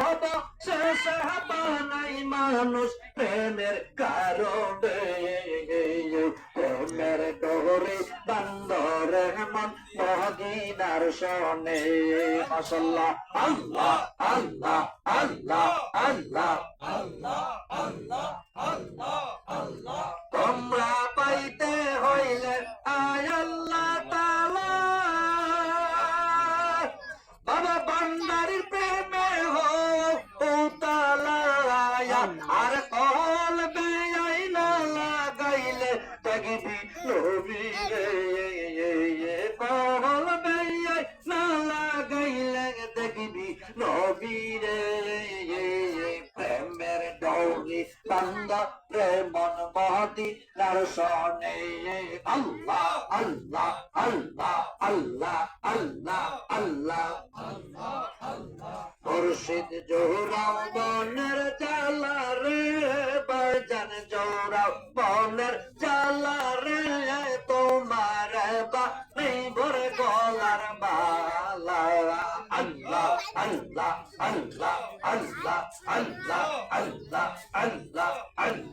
অবশেষে বানাই মানুষ প্রেমের কারণে প্রেমের ডোরে বান্দরে মন মদিনার শোনে মাশাআল্লাহ আল্লাহ আল্লাহ আল্লাহ আল্লাহ আল্লাহ আল্লাহ আল্লাহ আল্লাহ তোমরা পাইতে হইলে আয় আল্লাহ তাআলা বাবা বান্দারির প্রেমে হো তাআলা আর কলবে আইনা লাগাইলে দেখবি নবী রে কলবে আইনা লাগাইলে দেখবি নবী রে প্রেমের ডোরে বান্দা প্রেমন মদিনার শোনে আল্লাহ আল্লাহ আল্লাহ আল্লাহ আল্লাহ আল্লাহ মুর্শিদ জোরাও বনের জ্বালা রে বাজান জোরাও বনের জ্বালা রে তোমার বা নেই ভরে গলার মালা আল্লাহ আল্লাহ আল্লাহ আল্লাহ আল্লাহ আল্লাহ আল্লাহ আল্লাহ